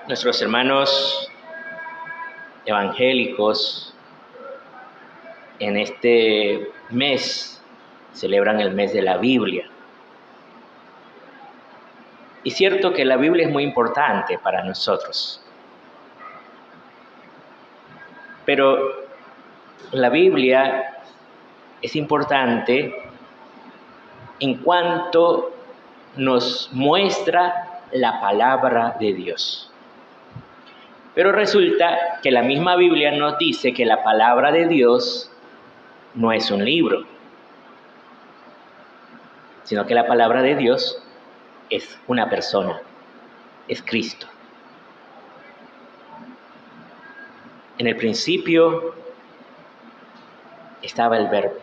Nuestros hermanos evangélicos en este mes celebran el mes de la Biblia. Y es cierto que la Biblia es muy importante para nosotros. Pero la Biblia es importante en cuanto nos muestra la palabra de Dios. Pero resulta que la misma Biblia nos dice que la palabra de Dios no es un libro, sino que la palabra de Dios es una persona, es Cristo. En el principio estaba el Verbo,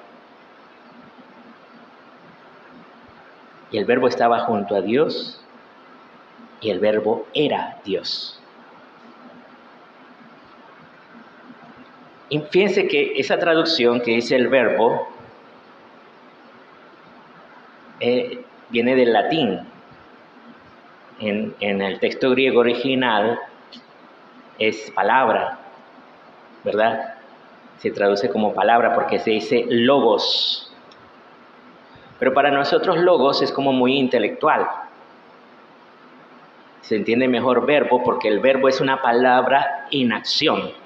y el Verbo estaba junto a Dios, y el Verbo era Dios. Y fíjense que esa traducción que dice el Verbo viene del latín. En el texto griego original es palabra, ¿verdad? Se traduce como palabra porque se dice logos. Pero para nosotros logos es como muy intelectual. Se entiende mejor verbo porque el verbo es una palabra en acción.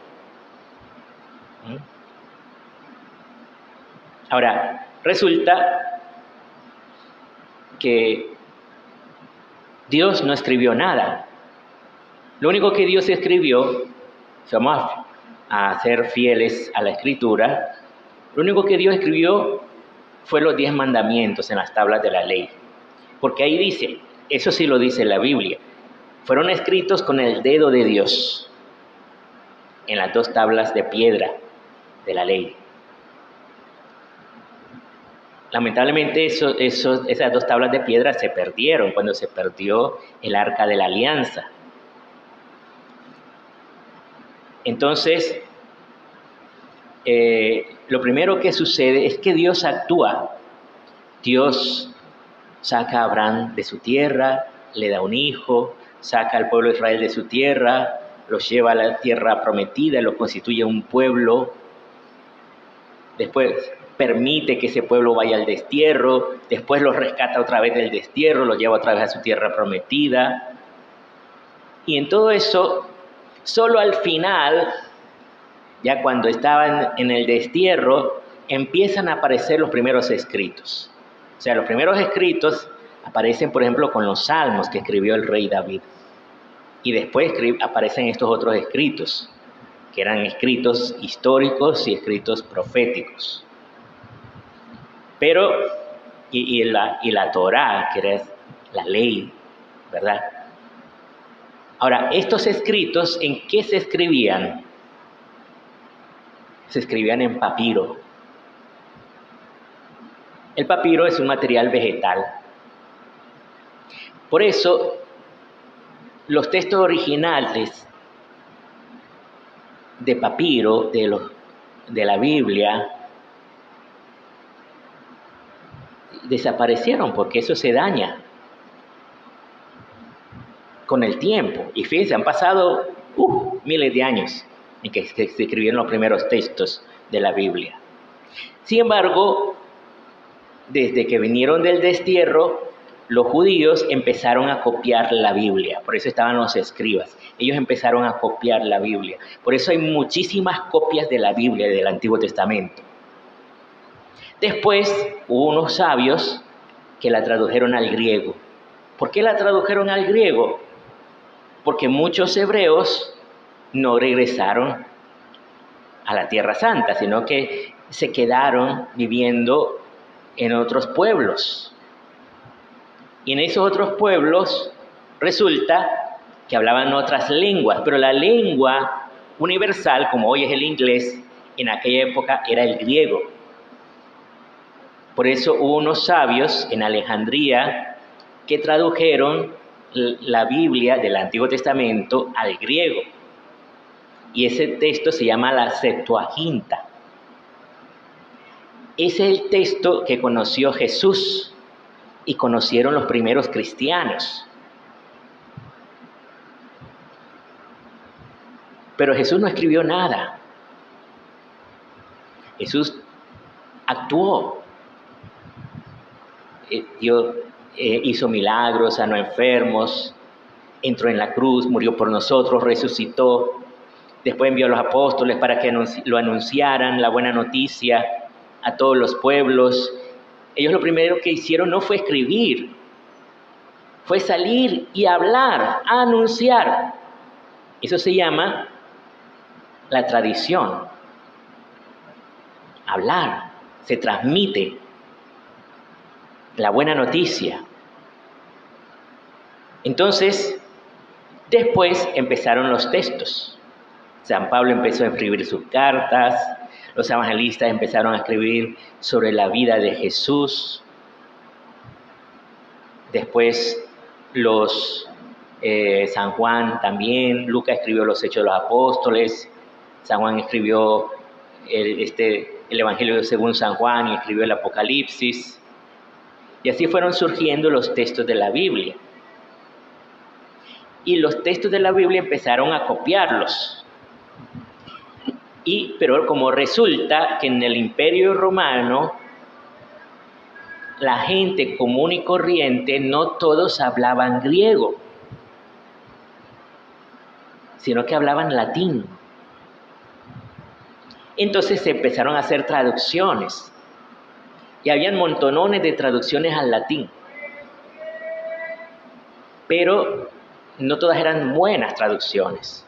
Ahora, resulta que Dios no escribió nada. Lo único que Dios escribió, si vamos a ser fieles a la Escritura, lo único que Dios escribió fue los 10 mandamientos en las tablas de la ley. Porque ahí dice, eso sí lo dice la Biblia, fueron escritos con el dedo de Dios en las 2 tablas de piedra de la ley. Lamentablemente esas 2 tablas de piedra se perdieron cuando se perdió el Arca de la Alianza. Entonces, lo primero que sucede es que Dios actúa. Dios saca a Abraham de su tierra, le da un hijo, saca al pueblo de Israel de su tierra, los lleva a la tierra prometida, los constituye un pueblo. Después permite que ese pueblo vaya al destierro, después los rescata otra vez del destierro, los lleva otra vez a su tierra prometida. Y en todo eso, solo al final, ya cuando estaban en el destierro, empiezan a aparecer los primeros escritos. O sea, los primeros escritos aparecen, por ejemplo, con los salmos que escribió el rey David. Y después aparecen estos otros escritos, que eran escritos históricos y escritos proféticos. Pero, y la Torá, que era la ley, ¿verdad? Ahora, estos escritos, ¿en qué se escribían? Se escribían en papiro. El papiro es un material vegetal. Por eso, los textos originales de papiro, de la Biblia, desaparecieron porque eso se daña con el tiempo. Y fíjense, han pasado miles de años en que se escribieron los primeros textos de la Biblia. Sin embargo, desde que vinieron del destierro, los judíos empezaron a copiar la Biblia. Por eso estaban los escribas. Ellos empezaron a copiar la Biblia. Por eso hay muchísimas copias de la Biblia del Antiguo Testamento. Después hubo unos sabios que la tradujeron al griego. ¿Por qué la tradujeron al griego? Porque muchos hebreos no regresaron a la Tierra Santa, sino que se quedaron viviendo en otros pueblos. Y en esos otros pueblos resulta que hablaban otras lenguas, pero la lengua universal, como hoy es el inglés, en aquella época era el griego. Por eso hubo unos sabios en Alejandría que tradujeron la Biblia del Antiguo Testamento al griego. Y ese texto se llama la Septuaginta. Ese es el texto que conoció Jesús y conocieron los primeros cristianos. Pero Jesús no escribió nada. Jesús actuó. Hizo milagros, sanó enfermos, entró en la cruz, murió por nosotros, resucitó. Después envió a los apóstoles para que lo anunciaran, la buena noticia, a todos los pueblos. Ellos lo primero que hicieron no fue escribir, fue salir y hablar, anunciar. Eso se llama la tradición. Hablar, se transmite la buena noticia. Entonces, después empezaron los textos. San Pablo empezó a escribir sus cartas, los evangelistas empezaron a escribir sobre la vida de Jesús. Después San Juan también, Lucas escribió los Hechos de los Apóstoles, San Juan escribió el Evangelio según San Juan y escribió el Apocalipsis. Y así fueron surgiendo los textos de la Biblia. Y los textos de la Biblia empezaron a copiarlos. Pero como resulta que en el Imperio Romano, la gente común y corriente, no todos hablaban griego, sino que hablaban latín. Entonces se empezaron a hacer traducciones. Y habían montones de traducciones al latín. Pero no todas eran buenas traducciones.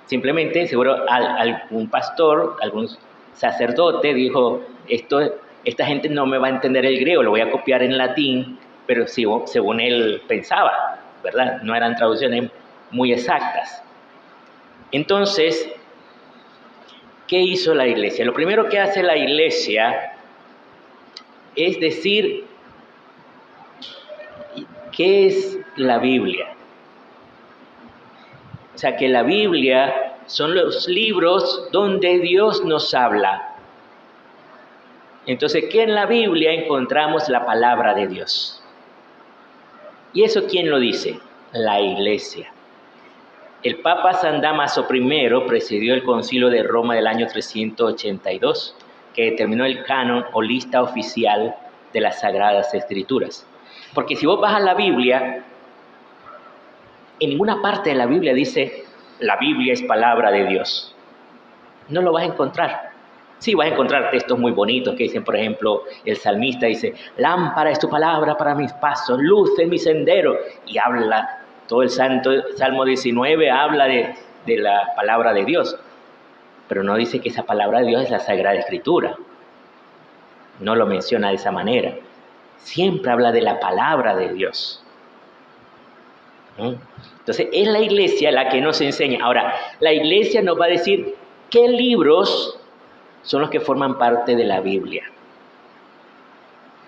Simplemente, seguro, algún pastor, algún sacerdote dijo, esta gente no me va a entender el griego, lo voy a copiar en latín, pero según él pensaba, ¿verdad? No eran traducciones muy exactas. Entonces, ¿qué hizo la iglesia? Lo primero que hace la iglesia es decir, ¿qué es la Biblia? O sea, que la Biblia son los libros donde Dios nos habla. Entonces, ¿qué en la Biblia encontramos la palabra de Dios? ¿Y eso quién lo dice? La iglesia. El Papa San Dámaso I presidió el Concilio de Roma del año 382, que determinó el canon o lista oficial de las Sagradas Escrituras. Porque si vos vas a la Biblia, en ninguna parte de la Biblia dice, la Biblia es palabra de Dios. No lo vas a encontrar. Sí, vas a encontrar textos muy bonitos que dicen, por ejemplo, el salmista dice, lámpara es tu palabra para mis pasos, luz en mi sendero. Y habla, todo el Salmo 19 habla de la palabra de Dios. Pero no dice que esa palabra de Dios es la Sagrada Escritura. No lo menciona de esa manera. Siempre habla de la palabra de Dios. Entonces, es la iglesia la que nos enseña. Ahora, la iglesia nos va a decir qué libros son los que forman parte de la Biblia.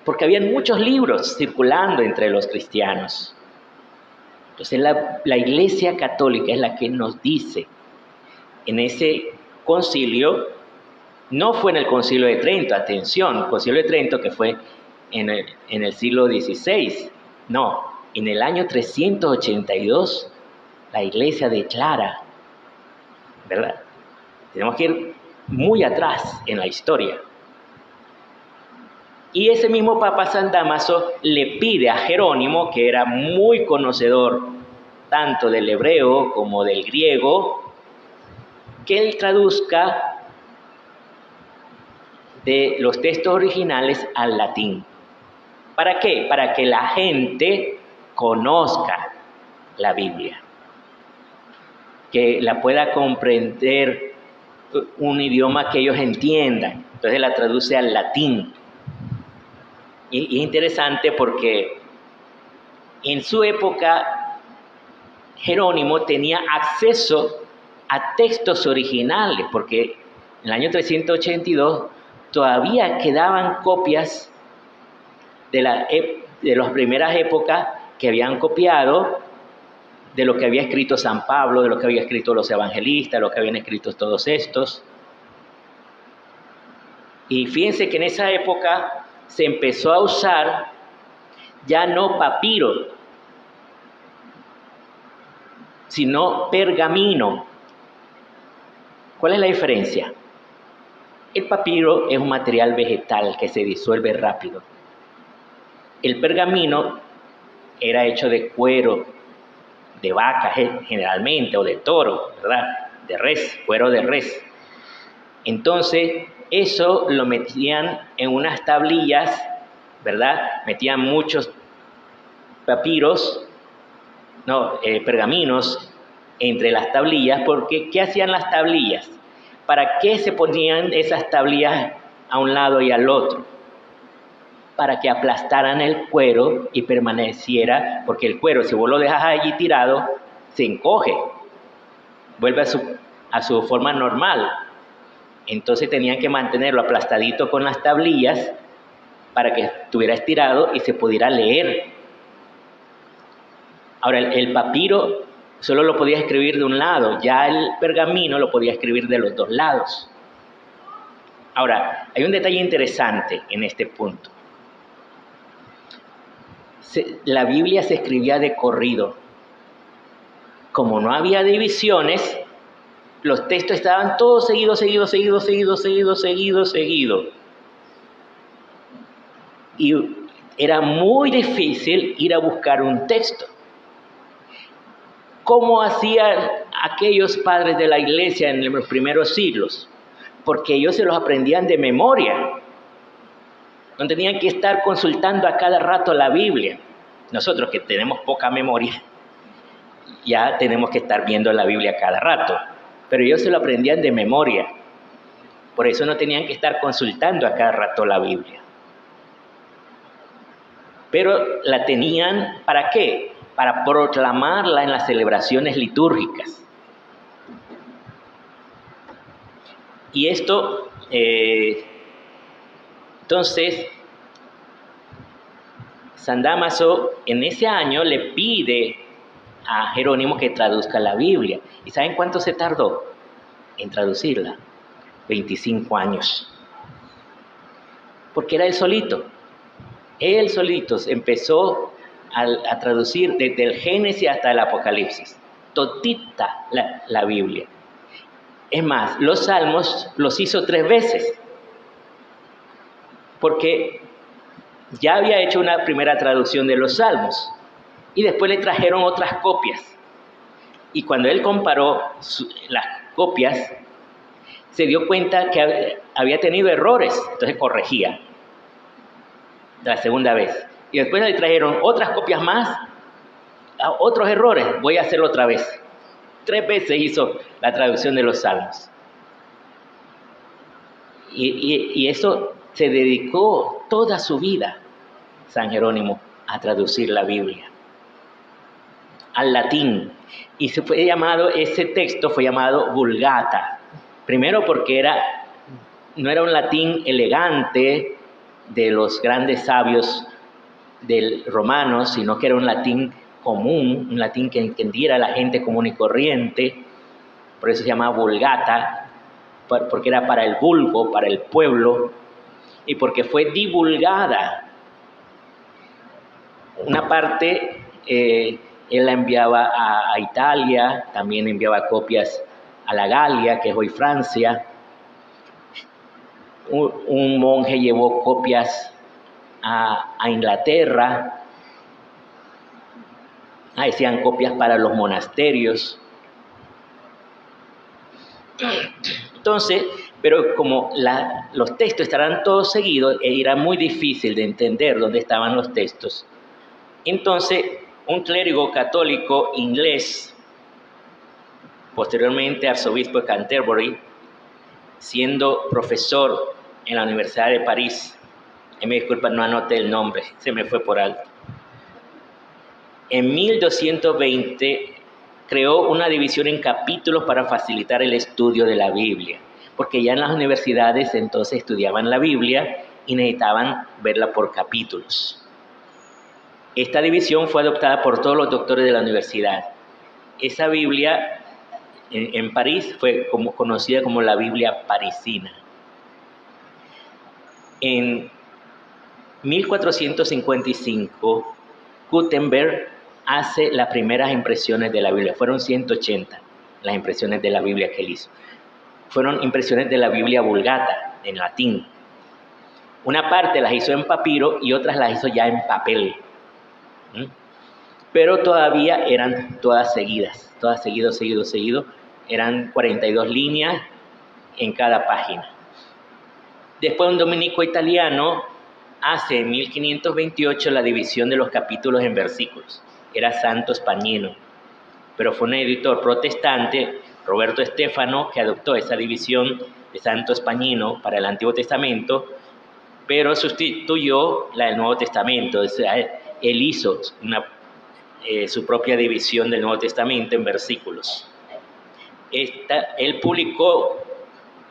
Porque habían muchos libros circulando entre los cristianos. Entonces, la iglesia católica es la que nos dice en ese concilio. No fue en el Concilio de Trento, atención, el Concilio de Trento que fue en el siglo XVI. No, en el año 382 la iglesia declara, ¿verdad? Tenemos que ir muy atrás en la historia. Y ese mismo Papa San Dámaso le pide a Jerónimo, que era muy conocedor tanto del hebreo como del griego, que él traduzca de los textos originales al latín. ¿Para qué? Para que la gente conozca la Biblia, que la pueda comprender un idioma que ellos entiendan. Entonces la traduce al latín. Y es interesante porque en su época Jerónimo tenía acceso a textos originales, porque en el año 382 todavía quedaban copias de las primeras épocas que habían copiado de lo que había escrito San Pablo, de lo que había escrito los evangelistas, lo que habían escrito todos estos. Y fíjense que en esa época se empezó a usar ya no papiro, sino pergamino. ¿Cuál es la diferencia? El papiro es un material vegetal que se disuelve rápido. El pergamino era hecho de cuero, de vaca generalmente, o de toro, ¿verdad? De res, cuero de res. Entonces, eso lo metían en unas tablillas, ¿verdad? Metían muchos pergaminos entre las tablillas, porque ¿qué hacían las tablillas? ¿Para qué se ponían esas tablillas a un lado y al otro? Para que aplastaran el cuero y permaneciera, porque el cuero, si vos lo dejas allí tirado, se encoge, vuelve a su forma normal. Entonces tenían que mantenerlo aplastadito con las tablillas para que estuviera estirado y se pudiera leer. Ahora, el papiro solo lo podía escribir de un lado, ya el pergamino lo podía escribir de los dos lados. Ahora, hay un detalle interesante en este punto. La Biblia se escribía de corrido. Como no había divisiones, los textos estaban todos seguidos. Y era muy difícil ir a buscar un texto. ¿Cómo hacían aquellos padres de la iglesia en los primeros siglos? Porque ellos se los aprendían de memoria. No tenían que estar consultando a cada rato la Biblia. Nosotros que tenemos poca memoria, ya tenemos que estar viendo la Biblia cada rato. Pero ellos se lo aprendían de memoria. Por eso no tenían que estar consultando a cada rato la Biblia. Pero la tenían, ¿para qué? Para proclamarla en las celebraciones litúrgicas. Y esto, entonces, San Dámaso en ese año le pide a Jerónimo que traduzca la Biblia. ¿Y saben cuánto se tardó en traducirla? 25 años. Porque era él solito. Él solito empezó a traducir desde el Génesis hasta el Apocalipsis. Todita la Biblia. Es más, los salmos los hizo 3 veces. Porque ya había hecho una primera traducción de los salmos. Y después le trajeron otras copias. Y cuando él comparó las copias, se dio cuenta que había tenido errores. Entonces corregía la segunda vez. Y después le trajeron otras copias más, otros errores. Voy a hacerlo otra vez. 3 veces hizo la traducción de los salmos. Y eso se dedicó toda su vida, San Jerónimo, a traducir la Biblia al latín. Y ese texto fue llamado Vulgata. Primero porque no era un latín elegante de los grandes sabios romanos, sino que era un latín común, un latín que entendiera la gente común y corriente. Por eso se llama Vulgata, porque era para el vulgo, para el pueblo, y porque fue divulgada. Una parte él la enviaba a Italia, también enviaba copias a la Galia, que es hoy Francia. Un monje llevó copias a Inglaterra. Hacían copias para los monasterios. Entonces, pero como los textos estarán todos seguidos, era muy difícil de entender dónde estaban los textos. Entonces, un clérigo católico inglés, posteriormente arzobispo de Canterbury, siendo profesor en la Universidad de París, me disculpan, no anoté el nombre, se me fue por alto. En 1220 creó una división en capítulos para facilitar el estudio de la Biblia, porque ya en las universidades entonces estudiaban la Biblia y necesitaban verla por capítulos. Esta división fue adoptada por todos los doctores de la universidad. Esa Biblia en París fue conocida como la Biblia parisina. En 1455, Gutenberg hace las primeras impresiones de la Biblia. Fueron 180 las impresiones de la Biblia que él hizo. fueron impresiones de la Biblia Vulgata, en latín. Una parte las hizo en papiro y otras las hizo ya en papel. Pero todavía eran todas seguidas, todas seguido. Eran 42 líneas en cada página. Después un dominico italiano hace en 1528 la división de los capítulos en versículos. Era Santo Spagnino, pero fue un editor protestante, Roberto Stefano, que adoptó esa división de Santo Spagnino para el Antiguo Testamento, pero sustituyó la del Nuevo Testamento. O sea, él hizo su propia división del Nuevo Testamento en versículos. Él publicó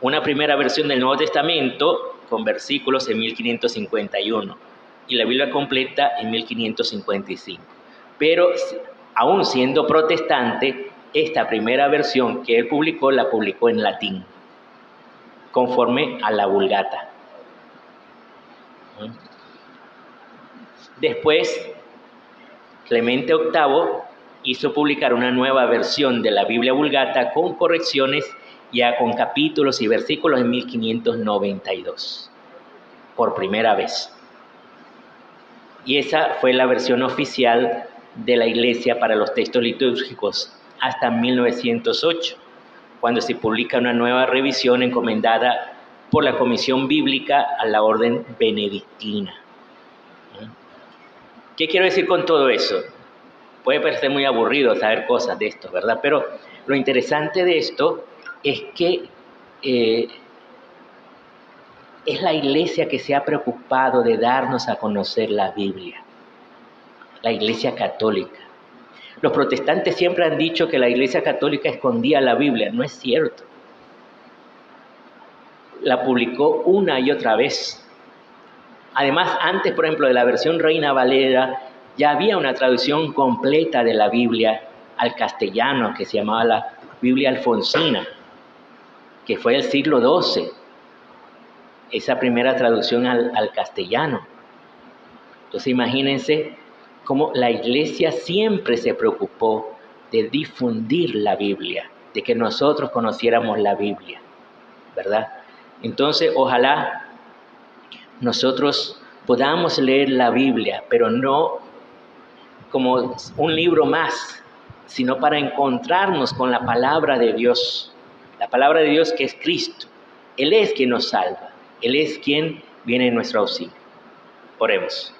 una primera versión del Nuevo Testamento con versículos en 1551 y la Biblia completa en 1555. Pero aún siendo protestante, esta primera versión que él publicó, la publicó en latín, conforme a la Vulgata. Después, Clemente VIII hizo publicar una nueva versión de la Biblia Vulgata con correcciones, ya con capítulos y versículos, en 1592, por primera vez. Y esa fue la versión oficial de la Iglesia para los textos litúrgicos hasta 1908, cuando se publica una nueva revisión encomendada por la Comisión Bíblica a la Orden Benedictina. ¿Qué quiero decir con todo eso? Puede parecer muy aburrido saber cosas de esto, ¿verdad? Pero lo interesante de esto es que es la Iglesia que se ha preocupado de darnos a conocer la Biblia, la Iglesia Católica. Los protestantes siempre han dicho que la Iglesia Católica escondía la Biblia. No es cierto. La publicó una y otra vez. Además, antes, por ejemplo, de la versión Reina Valera, ya había una traducción completa de la Biblia al castellano que se llamaba la Biblia Alfonsina, que fue del siglo XII. Esa primera traducción al castellano. Entonces, imagínense cómo la Iglesia siempre se preocupó de difundir la Biblia, de que nosotros conociéramos la Biblia, ¿verdad? Entonces, ojalá nosotros podamos leer la Biblia, pero no como un libro más, sino para encontrarnos con la palabra de Dios. La palabra de Dios, que es Cristo. Él es quien nos salva. Él es quien viene en nuestro auxilio. Oremos.